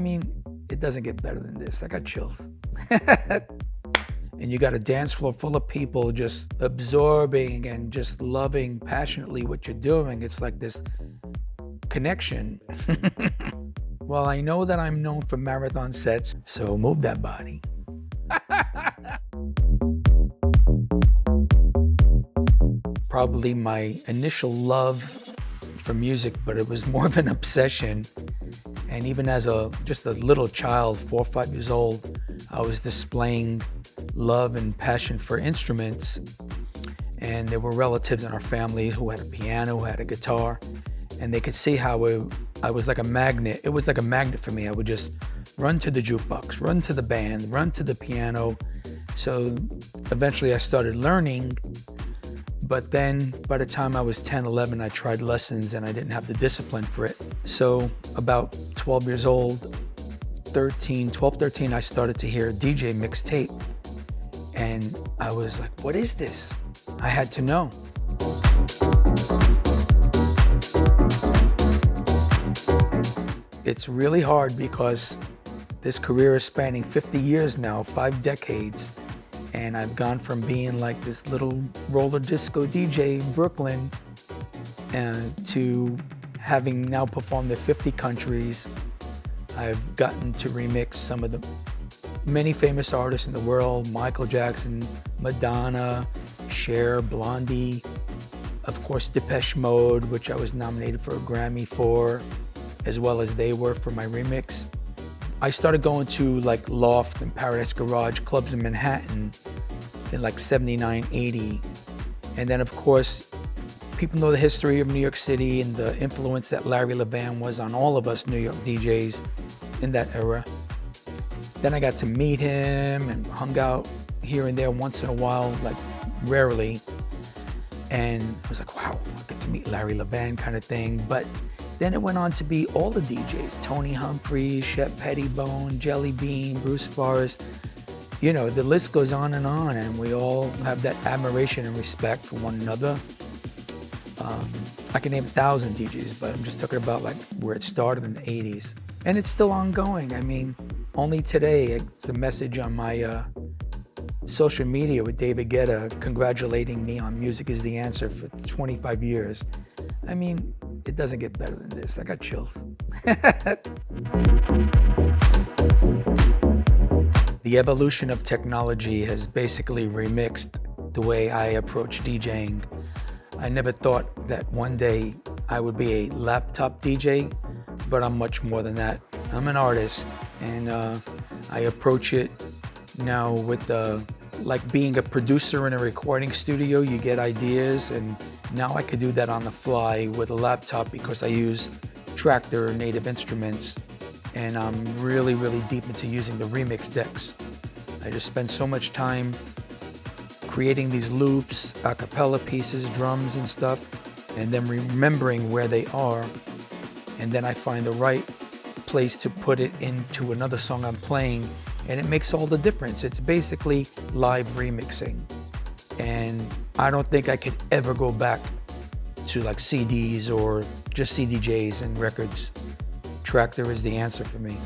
mean, it doesn't get better than this. I got chills. And you got a dance floor full of people just absorbing and just loving passionately what you're doing. It's like this connection. Well, I know that I'm known for marathon sets, so move that body. Probably my initial love for music, but it was more of an obsession. And even as just a little child, 4 or 5 years old, I was displaying love and passion for instruments. And there were relatives in our family who had a piano, who had a guitar, and they could see how I was like a magnet. It was like a magnet for me. I would just run to the jukebox, run to the band, run to the piano. So eventually I started learning, but then by the time I was 10, 11, I tried lessons and I didn't have the discipline for it. So about 12 years old, 12, 13, I started to hear a DJ mixtape. And I was like, what is this? I had to know. It's really hard because this career is spanning 50 years now, 5 decades. And I've gone from being like this little roller disco DJ in Brooklyn to having now performed in 50 countries. I've gotten to remix some of the many famous artists in the world: Michael Jackson, Madonna, Cher, Blondie, of course Depeche Mode, which I was nominated for a Grammy for, as well as they were for my remix. I started going to like Loft and Paradise Garage clubs in Manhattan in like 79, 80. And then of course, people know the history of New York City and the influence that Larry Levan was on all of us New York DJs in that era. Then I got to meet him and hung out here and there once in a while, like rarely. And I was like, wow, I get to meet Larry Levan kind of thing. But then it went on to be all the DJs: Tony Humphries, Shep Pettibone, Jelly Bean, Bruce Forrest. You know, the list goes on, and we all have that admiration and respect for one another. I can name 1,000 DJs, but I'm just talking about like where it started in the 80s. And it's still ongoing. I mean, only today, it's a message on my social media with David Guetta congratulating me on Music is the Answer for 25 years. I mean, it doesn't get better than this. I got chills. The evolution of technology has basically remixed the way I approach DJing. I never thought that one day I would be a laptop DJ, but I'm much more than that. I'm an artist, and I approach it now with like being a producer in a recording studio. You get ideas, and now I could do that on the fly with a laptop because I use Tractor Native Instruments, and I'm really, really deep into using the remix decks. I just spend so much time creating these loops, a cappella pieces, drums and stuff, and then remembering where they are, and then I find the right place to put it into another song I'm playing, and it makes all the difference. It's basically live remixing, and I don't think I could ever go back to like CDs or just CDJs and records. Tractor is the answer for me.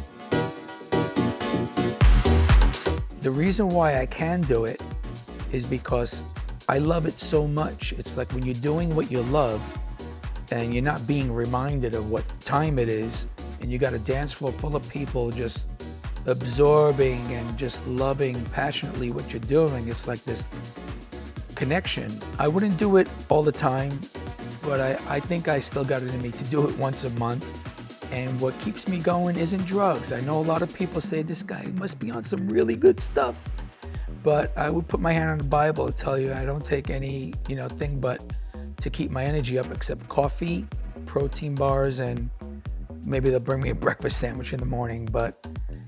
The reason why I can do it is because I love it so much. It's like when you're doing what you love and you're not being reminded of what time it is, and you got a dance floor full of people just absorbing and just loving passionately what you're doing. It's like this connection. I wouldn't do it all the time, but I think I still got it in me to do it once a month. And what keeps me going isn't drugs. I know a lot of people say this guy must be on some really good stuff, but I would put my hand on the Bible and tell you I don't take any, thing but to keep my energy up except coffee, protein bars, and maybe they'll bring me a breakfast sandwich in the morning.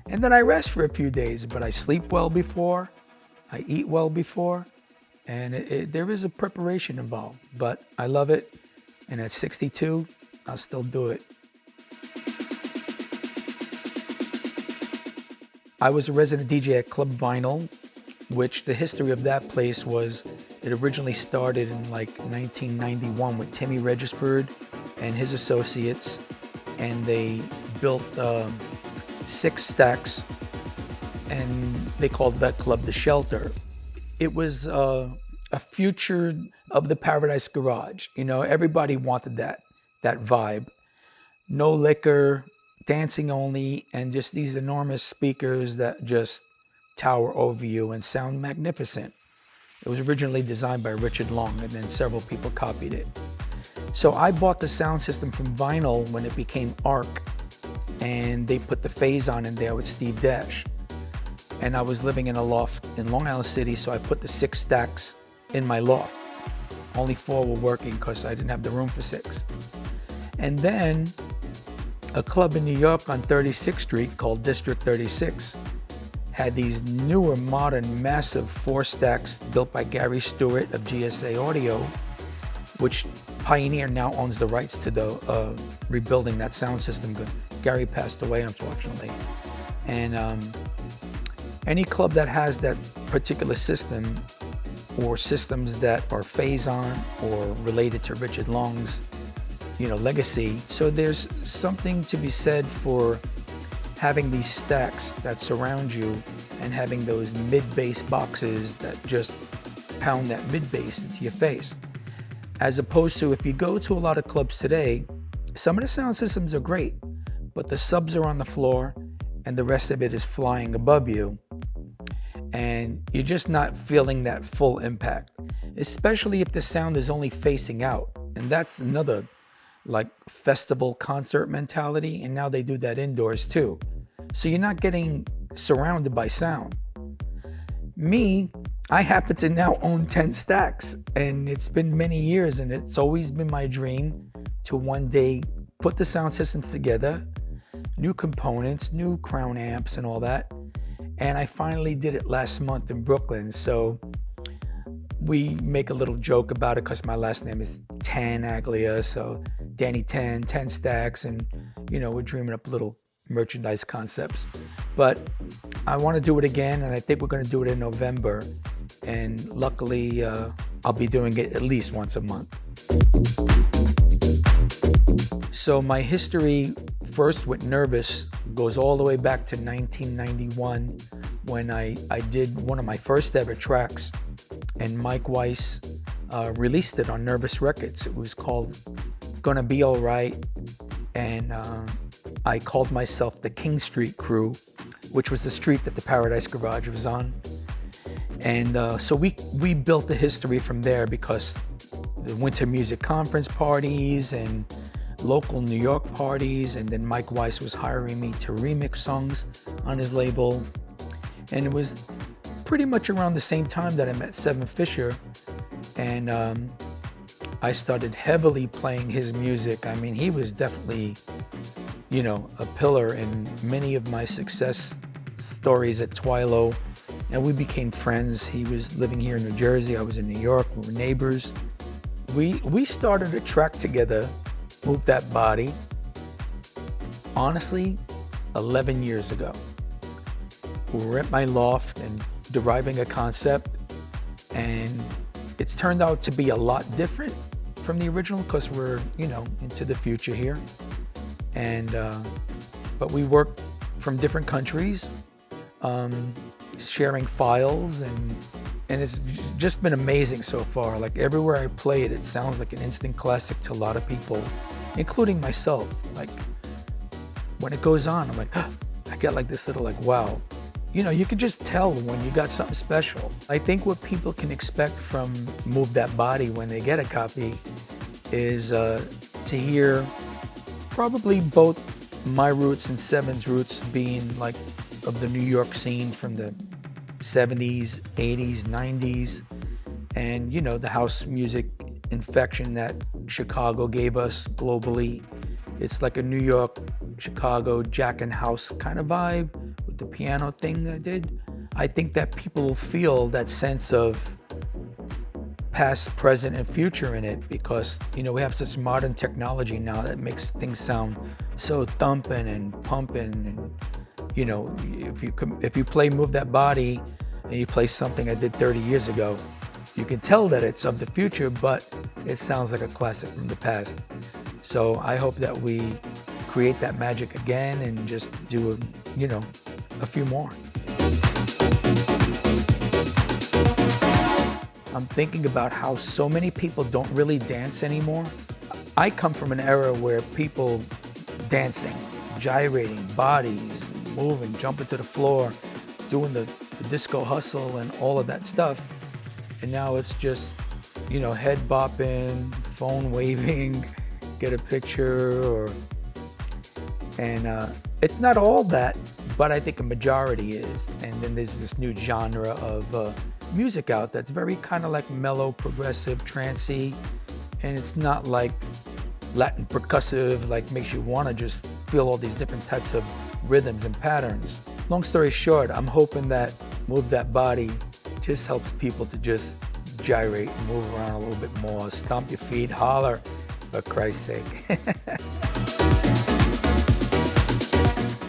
And then I rest for a few days, but I sleep well before, I eat well before, and there is a preparation involved, but I love it. And at 62, I'll still do it. I was a resident DJ at Club Vinyl, which the history of that place was, it originally started in like 1991 with Timmy Regisford and his associates, and they built 6 stacks, and they called that club the Shelter. It was a future of the Paradise Garage. You know, everybody wanted that vibe. No liquor, dancing only, and just these enormous speakers that just tower over you and sound magnificent. It was originally designed by Richard Long, and then several people copied it. So I bought the sound system from vinyl when it became ARC, and they put the Phase-On in there with Steve Dash. And I was living in a loft in Long Island City, so I put the 6 stacks in my loft. Only 4 were working because I didn't have the room for 6. And then a club in New York on 36th Street called District 36 had these newer, modern, massive 4 stacks built by Gary Stewart of GSA Audio, which Pioneer now owns the rights to the rebuilding that sound system. Gary passed away, unfortunately. And any club that has that particular system, or systems that are Phase-On or related to Richard Long's, legacy. So there's something to be said for having these stacks that surround you and having those mid-bass boxes that just pound that mid-bass into your face. As opposed to, if you go to a lot of clubs today, some of the sound systems are great, but the subs are on the floor and the rest of it is flying above you. And you're just not feeling that full impact, especially if the sound is only facing out. And that's another festival concert mentality, and now they do that indoors too. So you're not getting surrounded by sound. Me, I happen to now own 10 stacks, and it's been many years, and it's always been my dream to one day put the sound systems together, new components, new crown amps and all that. And I finally did it last month in Brooklyn. So we make a little joke about it because my last name is Tenaglia, so Danny 10 stacks, and we're dreaming up little merchandise concepts. But I want to do it again, and I think we're going to do it in November. And luckily, I'll be doing it at least once a month. So my history first with Nervous goes all the way back to 1991 when I did one of my first ever tracks, and Mike Weiss released it on Nervous Records. It was called Gonna Be Alright, and I called myself the King Street Crew, which was the street that the Paradise Garage was on. And so we built the history from there, because the Winter Music Conference parties and local New York parties, and then Mike Weiss was hiring me to remix songs on his label. And it was pretty much around the same time that I met Cevin Fisher, and I started heavily playing his music. I mean, he was definitely, a pillar in many of my success stories at Twilo, and we became friends. He was living here in New Jersey, I was in New York, we were neighbors. We started a track together, Move That Body, honestly, 11 years ago. We were at my loft and deriving a concept, and it's turned out to be a lot different from the original because we're, into the future here. And but we work from different countries, sharing files, and it's just been amazing so far. Like everywhere I play it, it sounds like an instant classic to a lot of people, including myself. Like when it goes on, I'm like, I get like this little wow. You can just tell when you got something special. I think what people can expect from Move That Body when they get a copy is to hear probably both my roots and Cevin's roots being of the New York scene from the 70s, 80s, 90s, and the house music infection that Chicago gave us globally. It's like a New York, Chicago, Jack and House kind of vibe with the piano thing I did. I think that people will feel that sense of past, present, and future in it, because we have such modern technology now that makes things sound so thumping and pumping. And if you play Move That Body and you play something I did 30 years ago, you can tell that it's of the future, but it sounds like a classic from the past. So I hope that we create that magic again and just do, a few more. I'm thinking about how so many people don't really dance anymore. I come from an era where people dancing, gyrating, bodies, moving, jumping to the floor, doing the disco hustle and all of that stuff. And now it's just, head bopping, phone waving, get a picture, and it's not all that, but I think a majority is. And then there's this new genre of music out that's very kind of like mellow, progressive, trancey, and it's not like Latin percussive, like makes you want to just feel all these different types of rhythms and patterns. Long story short, I'm hoping that Move That Body just helps people to just gyrate and move around a little bit more, stomp your feet, holler, for Christ's sake.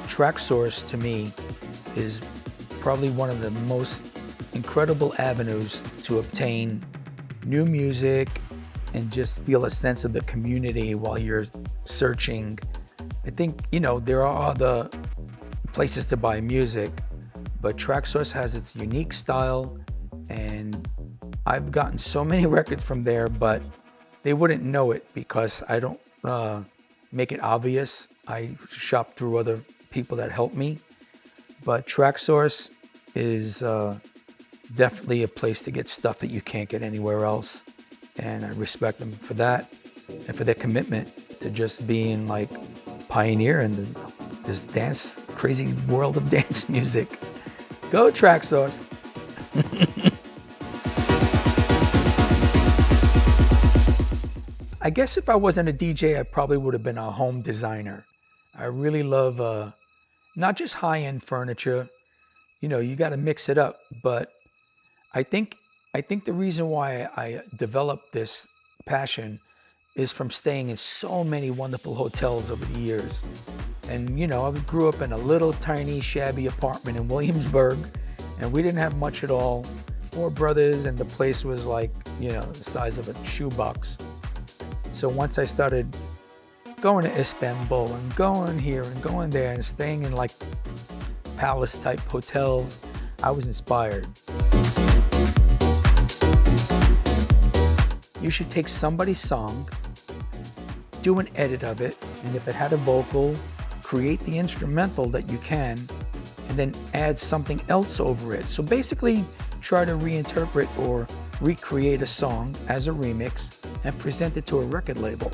Traxsource to me is probably one of the most incredible avenues to obtain new music and just feel a sense of the community while you're searching. I think, there are other places to buy music, but Traxsource has its unique style, and I've gotten so many records from there, but they wouldn't know it because I don't make it obvious. I shop through other people that help me, but Traxsource is definitely a place to get stuff that you can't get anywhere else, and I respect them for that and for their commitment to just being like pioneer in this dance, crazy world of dance music. Go Traxsource. I guess if I wasn't a DJ, I probably would have been a home designer. I really love not just high-end furniture. You got to mix it up, but I think the reason why I developed this passion is from staying in so many wonderful hotels over the years. And I grew up in a little tiny shabby apartment in Williamsburg, and we didn't have much at all. 4 brothers, and the place was like, the size of a shoebox. So once I started going to Istanbul and going here and going there and staying in like palace type hotels, I was inspired. You should take somebody's song, do an edit of it, and if it had a vocal, create the instrumental that you can, and then add something else over it. So basically try to reinterpret or recreate a song as a remix and present it to a record label.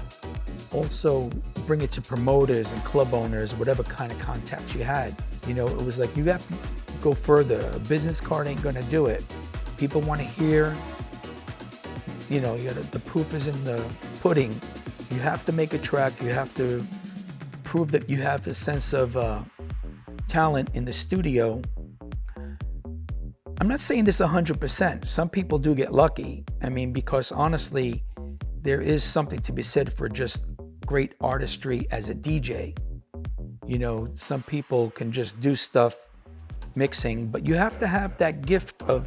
Also bring it to promoters and club owners, whatever kind of contacts you had. It was like, you have to go further. A business card ain't gonna do it. People want to hear, the proof is in the pudding. You have to make a track. You have to prove that you have a sense of talent in the studio. I'm not saying this 100%. Some people do get lucky. Because honestly, there is something to be said for just great artistry as a DJ. Some people can just do stuff mixing, but you have to have that gift of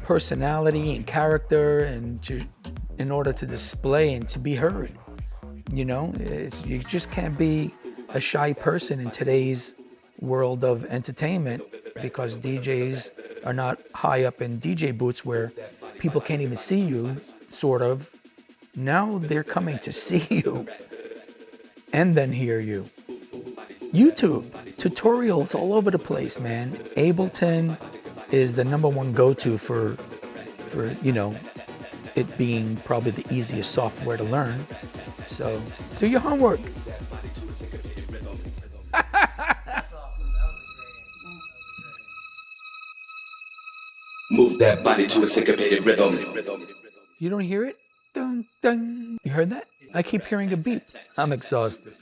personality and character, and in order to display and to be heard. You just can't be a shy person in today's world of entertainment, because DJs are not high up in DJ booths where people can't even see you, sort of. Now they're coming to see you and then hear you. YouTube, tutorials all over the place, man. Ableton is the #1 go-to for it being probably the easiest software to learn. So do your homework. Move that body to a syncopated rhythm. You don't hear it? Dun, dun. You heard that? I keep hearing a beat. I'm exhausted.